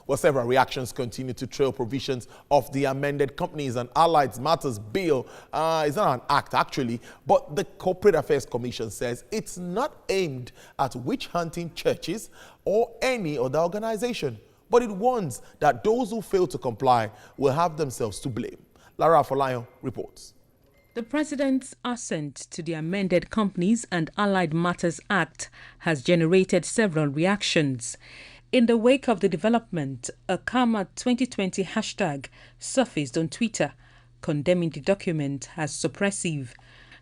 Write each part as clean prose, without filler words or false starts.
Well, several reactions continue to trail provisions of the amended Companies and Allied Matters Bill. It's not an act, actually, but the Corporate Affairs Commission says it's not aimed at witch-hunting churches or any other organization, but it warns that those who fail to comply will have themselves to blame. Lara Afolayan reports. The President's assent to the amended Companies and Allied Matters Act has generated several reactions. In the wake of the development, a Cama 2020 hashtag surfaced on Twitter, condemning the document as suppressive.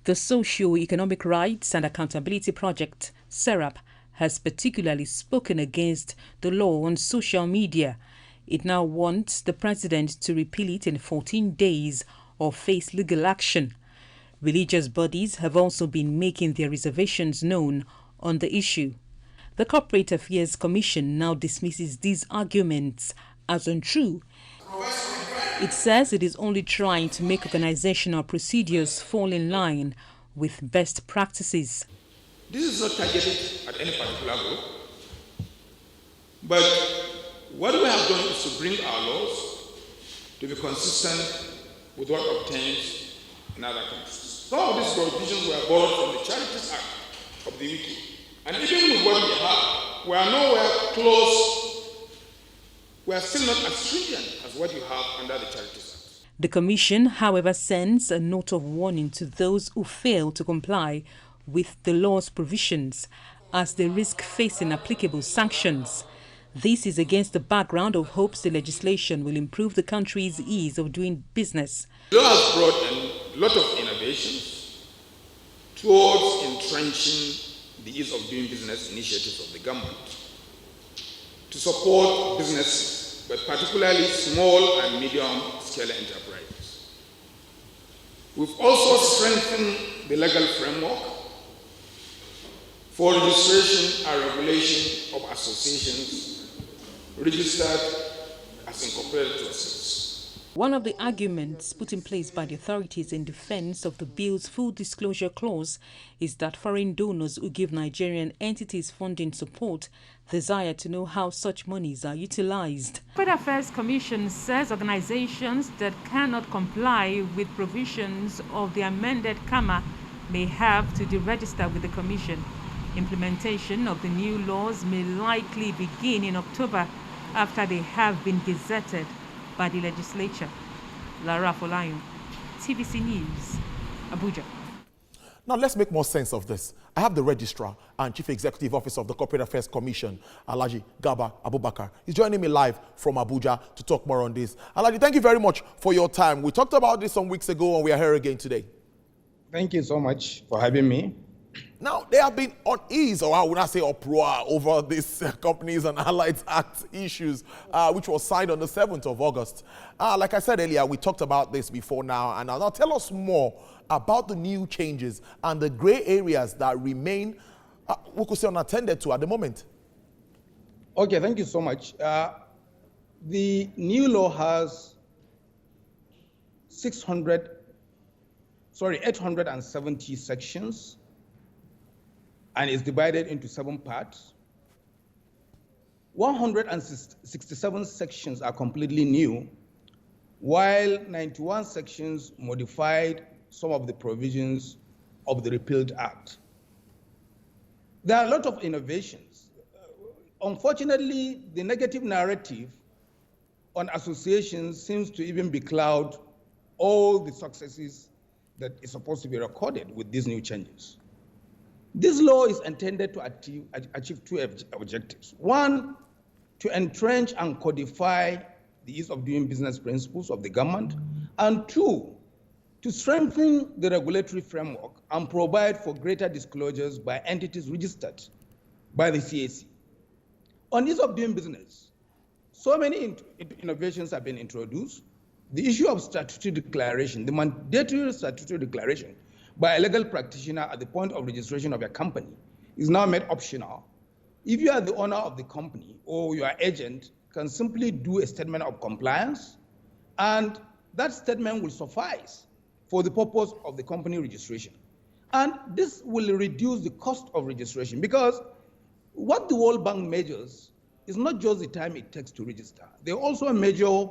The Socio-Economic Rights and Accountability Project, SERAP, has particularly spoken against the law on social media. It now wants the President to repeal it in 14 days or face legal action. Religious bodies have also been making their reservations known on the issue. The Corporate Affairs Commission now dismisses these arguments as untrue. It says it is only trying to make organizational procedures fall in line with best practices. This is not targeted at any particular group, but what we have done is to bring our laws to be consistent with what obtains in other countries. Some of these provisions were borrowed from the Charities Act of the UK. And even with what we have, we are nowhere close. We are still not as stringent as what you have under the Charities Act. The Commission, however, sends a note of warning to those who fail to comply with the law's provisions, as they risk facing applicable sanctions. This is against the background of hopes the legislation will improve the country's ease of doing business. The law has brought in a lot of innovations towards entrenching the ease of doing business initiatives of the government to support businesses, but particularly small and medium-scale enterprises. We've also strengthened the legal framework for registration and regulation of associations registered as incorporated trusts. One of the arguments put in place by the authorities in defense of the bill's full disclosure clause is that foreign donors who give Nigerian entities funding support desire to know how such monies are utilized. The Corporate Affairs Commission says organizations that cannot comply with provisions of the amended Cama may have to deregister with the Commission. Implementation of the new laws may likely begin in October after they have been gazetted by the legislature. Lara Afolayan, TVC News, Abuja. Now let's make more sense of this. I have the Registrar and Chief Executive Officer of the Corporate Affairs Commission, Alhaji Garba Abubakar. He's joining me live from Abuja to talk more on this. Alhaji, thank you very much for your time. We talked about this some weeks ago and we are here again today. Thank you so much for having me. Now, there have been unease, or I would not say uproar, over this Companies and Allied Act issues, which was signed on the 7th of August. Like I said earlier, we talked about this before now, and now tell us more about the new changes and the gray areas that remain, we could say, unattended to at the moment. Okay, thank you so much. The new law has 870 sections, and is divided into 7 parts. 167 sections are completely new, while 91 sections modified some of the provisions of the repealed act. There are a lot of innovations. Unfortunately, the negative narrative on associations seems to even becloud all the successes that is supposed to be recorded with these new changes. This law is intended to achieve 2 objectives. 1, to entrench and codify the ease of doing business principles of the government, and 2, to strengthen the regulatory framework and provide for greater disclosures by entities registered by the CAC. On ease of doing business, so many innovations have been introduced. The issue of statutory declaration, the mandatory statutory declaration by a legal practitioner at the point of registration of a company is now made optional. If you are the owner of the company or your agent can simply do a statement of compliance, and that statement will suffice for the purpose of the company registration. And this will reduce the cost of registration, because what the World Bank measures is not just the time it takes to register. They also measure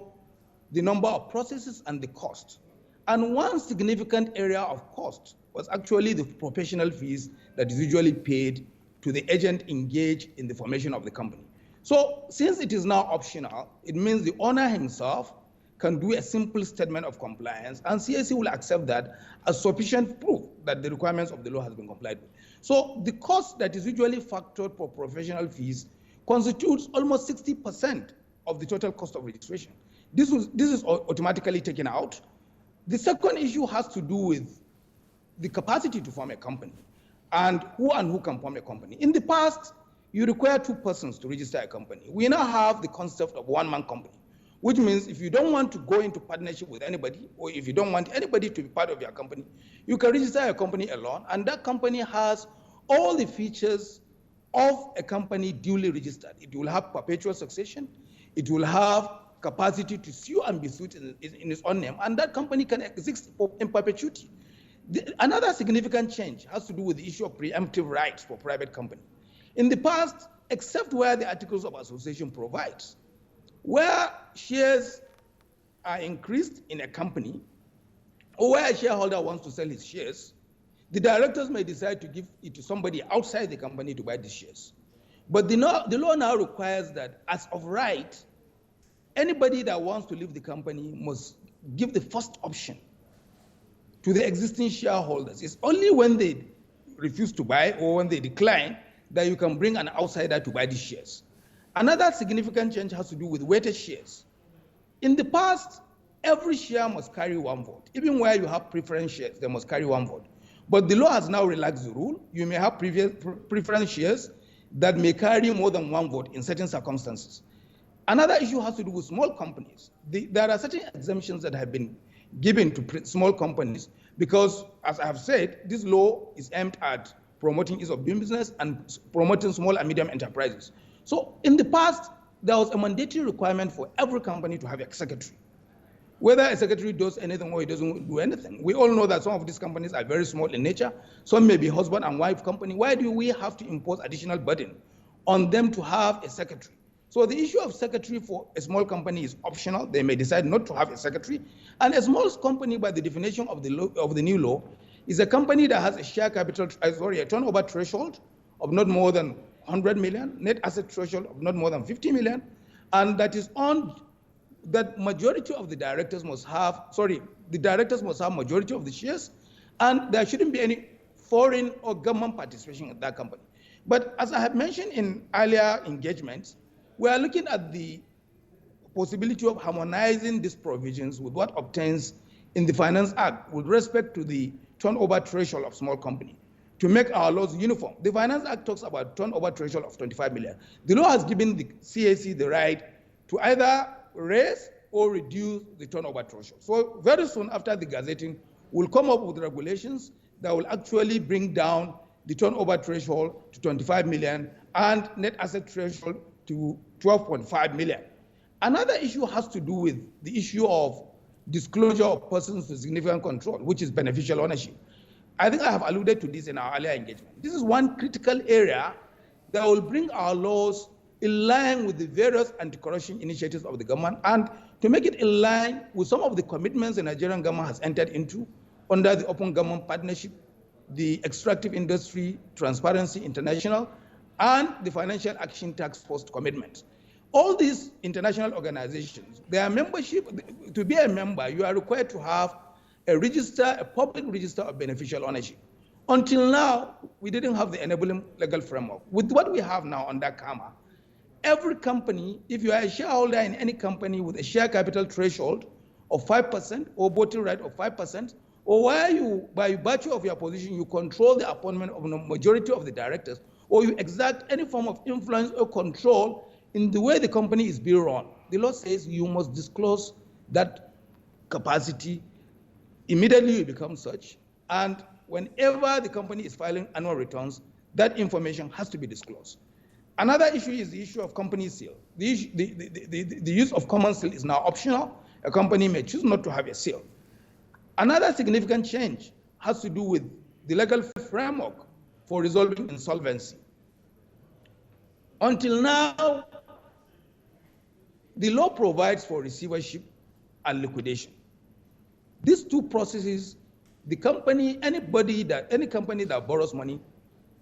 the number of processes and the cost. And one significant area of cost was actually the professional fees that is usually paid to the agent engaged in the formation of the company. So since it is now optional, it means the owner himself can do a simple statement of compliance, and CAC will accept that as sufficient proof that the requirements of the law has been complied with. So the cost that is usually factored for professional fees constitutes almost 60% of the total cost of registration. This is automatically taken out. The second issue has to do with the capacity to form a company and who can form a company. In the past, you require 2 persons to register a company. We now have the concept of one-man company, which means if you don't want to go into partnership with anybody, or if you don't want anybody to be part of your company, you can register a company alone, and that company has all the features of a company duly registered. It will have perpetual succession, it will have capacity to sue and be sued in its own name, and that company can exist in perpetuity. Another significant change has to do with the issue of preemptive rights for private company. In the past, except where the Articles of Association provides, where shares are increased in a company, or where a shareholder wants to sell his shares, the directors may decide to give it to somebody outside the company to buy the shares. But the law now requires that, as of right, anybody that wants to leave the company must give the first option to the existing shareholders. It's only when they refuse to buy or when they decline that you can bring an outsider to buy the shares. Another significant change has to do with weighted shares. In the past, every share must carry 1 vote. Even where you have preference shares, they must carry 1 vote. But the law has now relaxed the rule. You may have preference shares that may carry more than 1 vote in certain circumstances. Another issue has to do with small companies. There are certain exemptions that have been given to small companies because, as I have said, this law is aimed at promoting ease of doing business and promoting small and medium enterprises. So in the past, there was a mandatory requirement for every company to have a secretary. Whether a secretary does anything or he doesn't do anything. We all know that some of these companies are very small in nature. Some may be husband and wife company. Why do we have to impose additional burden on them to have a secretary? So the issue of secretary for a small company is optional. They may decide not to have a secretary. And a small company, by the definition of the new law, is a company that has a share capital, a turnover threshold of not more than 100 million, net asset threshold of not more than 50 million, and that is on that majority of the directors must have, the directors must have majority of the shares, and there shouldn't be any foreign or government participation in that company. But as I have mentioned in earlier engagements, we are looking at the possibility of harmonizing these provisions with what obtains in the Finance Act with respect to the turnover threshold of small company to make our laws uniform. The Finance Act talks about turnover threshold of 25 million. The law has given the CAC the right to either raise or reduce the turnover threshold. So very soon after the gazetting, we'll come up with regulations that will actually bring down the turnover threshold to 25 million and net asset threshold to 12.5 million. Another issue has to do with the issue of disclosure of persons with significant control, which is beneficial ownership. I think I have alluded to this in our earlier engagement. This is one critical area that will bring our laws in line with the various anti-corruption initiatives of the government and to make it in line with some of the commitments the Nigerian government has entered into under the Open Government Partnership, the Extractive Industry Transparency International, and the Financial Action Task Force commitments. All these international organizations, their membership, to be a member, you are required to have a register, a public register of beneficial ownership. Until now, we didn't have the enabling legal framework. With what we have now under Cama, every company, if you are a shareholder in any company with a share capital threshold of 5% or voting right of 5%, or where you, by virtue of your position, you control the appointment of the majority of the directors, or you exact any form of influence or control in the way the company is being run, the law says you must disclose that capacity immediately you become such, and whenever the company is filing annual returns, that information has to be disclosed. Another issue is the issue of company seal. The use of common seal is now optional. A company may choose not to have a seal. Another significant change has to do with the legal framework for resolving insolvency. Until now, the law provides for receivership and liquidation. These two processes, the company, any company that borrows money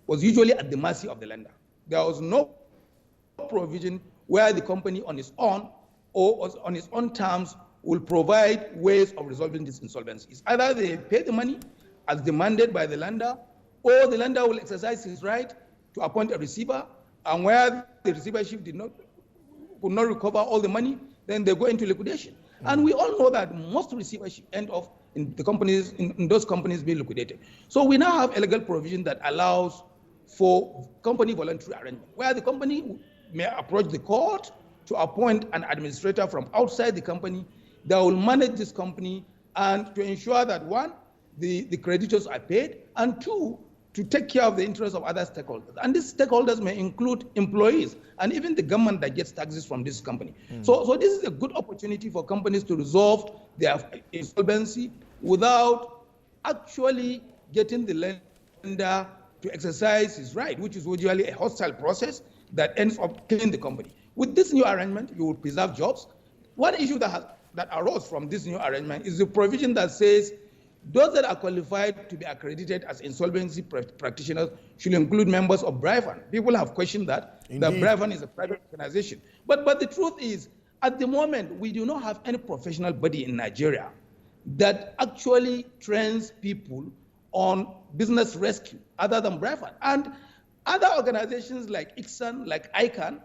was usually at the mercy of the lender. There was no provision where the company on its own or on its own terms will provide ways of resolving this insolvency. It's either they pay the money as demanded by the lender, or the lender will exercise his right to appoint a receiver, and where the receivership could not recover all the money, then they go into liquidation. And we all know that most receivership end up in the companies, in those companies being liquidated. So we now have a legal provision that allows for company voluntary arrangement, where the company may approach the court to appoint an administrator from outside the company that will manage this company and to ensure that, one, the creditors are paid, and two, to take care of the interests of other stakeholders. And these stakeholders may include employees and even the government that gets taxes from this company. So this is a good opportunity for companies to resolve their insolvency without actually getting the lender to exercise his right, which is usually a hostile process that ends up killing the company. With this new arrangement, you will preserve jobs. One issue that arose from this new arrangement is the provision that says those that are qualified to be accredited as insolvency practitioners should include members of BRIFAN. People have questioned that BRIFAN is a private organization. But the truth is, at the moment, we do not have any professional body in Nigeria that actually trains people on business rescue other than BRIFAN. And other organizations like ICSAN, like ICANN,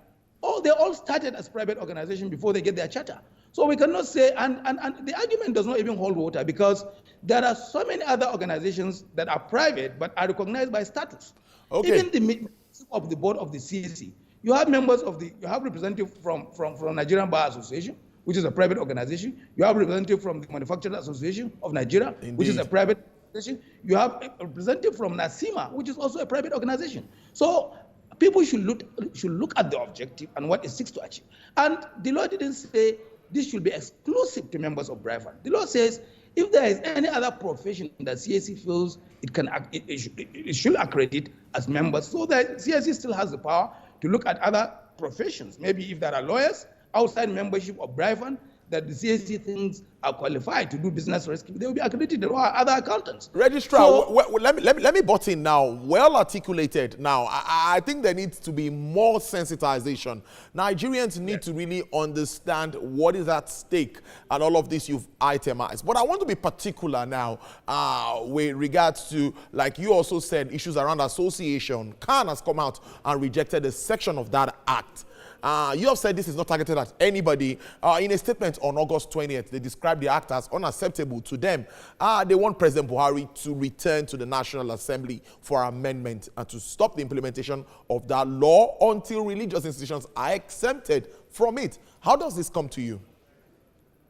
they all started as private organizations before they get their charter. So we cannot say, and the argument does not even hold water, because there are so many other organizations that are private but are recognized by status. Okay. Even the membership of the board of the CAC, you have representatives from Nigerian Bar Association, which is a private organization. You have representative from the Manufacturers Association of Nigeria, which is a private organization. You have a representative from NASIMA, which is also a private organization. So people should look at the objective and what it seeks to achieve. And the law didn't say this should be exclusive to members of BRIFAN. The law says if there is any other profession that CAC feels it should accredit as members, so that CAC still has the power to look at other professions. Maybe if there are lawyers outside membership of BRIFAN that the CAC thinks are qualified to do business rescue, they will be accredited, or other accountants. Registrar, let me butt in now. Well articulated now. I think there needs to be more sensitization. Nigerians need to really understand what is at stake and all of this you've itemized. But I want to be particular now with regards to, like you also said, issues around association. CAN has come out and rejected a section of that act. You have said this is not targeted at anybody. In a statement on August 20th, they described the act as unacceptable to them. They want President Buhari to return to the National Assembly for amendment and to stop the implementation of that law until religious institutions are exempted from it. How does this come to you?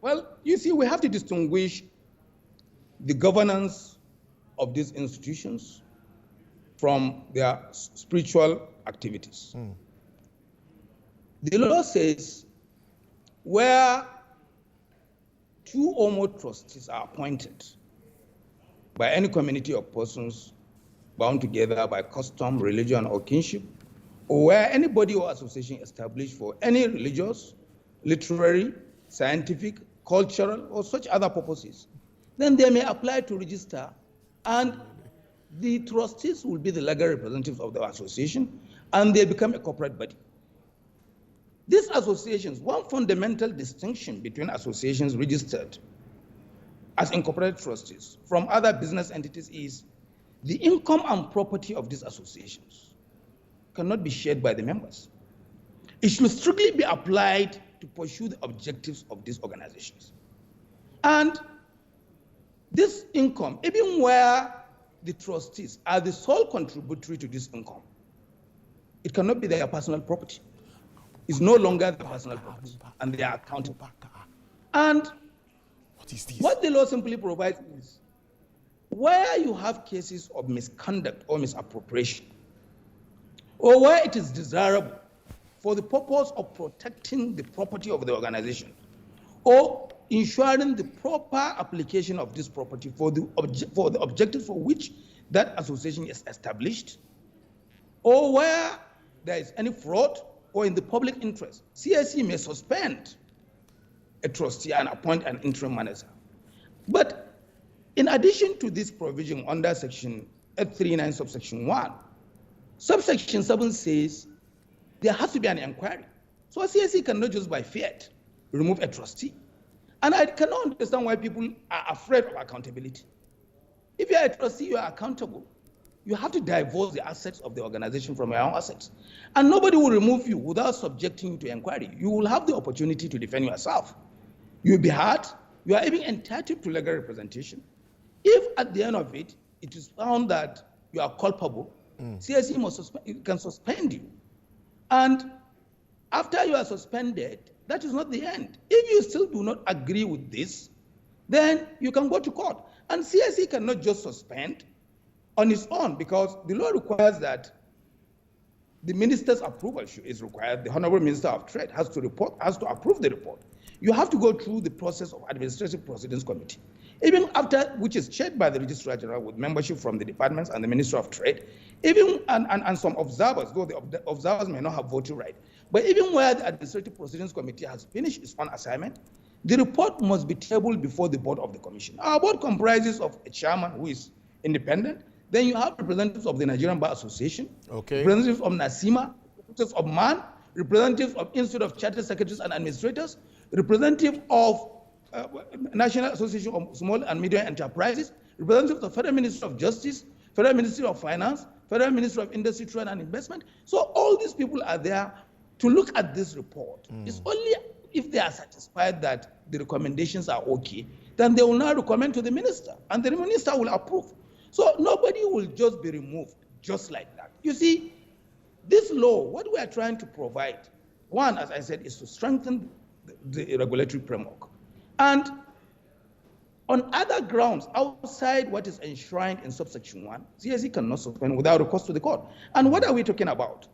Well, you see, we have to distinguish the governance of these institutions from their spiritual activities. The law says where two or more trustees are appointed by any community of persons bound together by custom, religion, or kinship, or where any body or association established for any religious, literary, scientific, cultural, or such other purposes, then they may apply to register, and the trustees will be the legal representatives of the association, and they become a corporate body. These associations, one fundamental distinction between associations registered as incorporated trustees from other business entities is the income and property of these associations cannot be shared by the members. It should strictly be applied to pursue the objectives of these organizations. And this income, even where the trustees are the sole contributory to this income, it cannot be their personal property. It's no longer their personal property, and they are accountable. And what the law simply provides is, where you have cases of misconduct or misappropriation, or where it is desirable for the purpose of protecting the property of the organization, or ensuring the proper application of this property for the objective for which that association is established, or where there is any fraud or in the public interest, CAC may suspend a trustee and appoint an interim manager. But in addition to this provision under section 839 subsection 1, subsection 7 says there has to be an inquiry. So a CSE cannot just by fiat remove a trustee. And I cannot understand why people are afraid of accountability. If you are a trustee, you are accountable. You have to divulge the assets of the organization from your own assets. And nobody will remove you without subjecting you to inquiry. You will have the opportunity to defend yourself. You will be heard. You are even entitled to legal representation. If at the end of it, it is found that you are culpable, CSE can suspend you. And after you are suspended, that is not the end. If you still do not agree with this, then you can go to court. And CSE cannot just suspend on its own, because the law requires that the minister's approval is required. The Honorable Minister of Trade has to approve the report. You have to go through the process of Administrative Proceedings Committee, even after, which is chaired by the Registrar General with membership from the departments and the Ministry of Trade, even and some observers, though the observers may not have voting right. But even where the Administrative Proceedings Committee has finished its own assignment, the report must be tabled before the board of the commission. Our board comprises of a chairman who is independent. Then you have representatives of the Nigerian Bar Association, representatives of NASIMA, representatives of MAN, representatives of Institute of Chartered Secretaries and Administrators, representative of National Association of Small and Medium Enterprises, representatives of Federal Ministry of Justice, Federal Ministry of Finance, Federal Ministry of Industry, Trade and Investment. So all these people are there to look at this report. It's only if they are satisfied that the recommendations are okay, then they will now recommend to the minister, and the minister will approve. So nobody will just be removed just like that. You see, this law, what we are trying to provide, one, as I said, is to strengthen the regulatory framework. And on other grounds, outside what is enshrined in subsection 1, CSE cannot suspend without recourse to the court. And what are we talking about?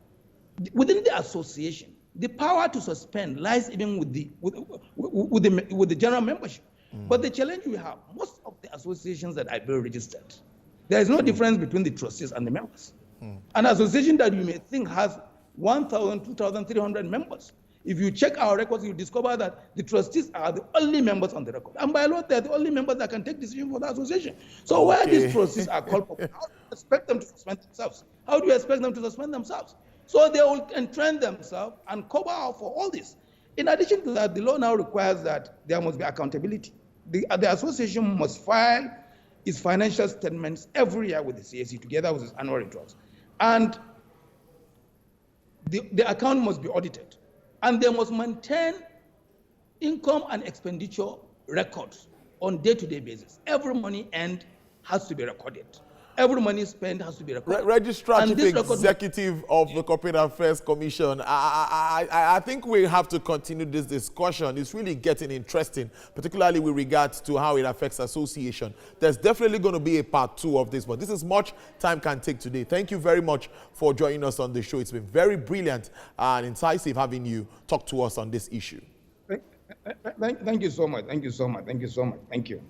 Within the association, the power to suspend lies even with the general membership. But the challenge we have, most of the associations that are bill registered, there is no difference between the trustees and the members. An association that you may think has 1,000, 2,300 members, if you check our records, you discover that the trustees are the only members on the record. And by law, they're the only members that can take decisions for the association. So where these trustees are culpable, how do you expect them to suspend themselves? How do you expect them to suspend themselves? So they will entrain themselves and cover up for all this. In addition to that, the law now requires that there must be accountability. The association must file its financial statements every year with the CSE together with its annual returns. And the account must be audited. And they must maintain income and expenditure records on day-to-day basis. Every money earned has to be recorded. Every money spent has to be recorded. Registrar Chief Executive of the Corporate Affairs Commission, I think we have to continue this discussion. It's really getting interesting, particularly with regards to how it affects association. There's definitely going to be a part 2 of this, but this is much time can take today. Thank you very much for joining us on the show. It's been very brilliant and incisive having you talk to us on this issue. Thank you so much. Thank you so much. Thank you so much. Thank you.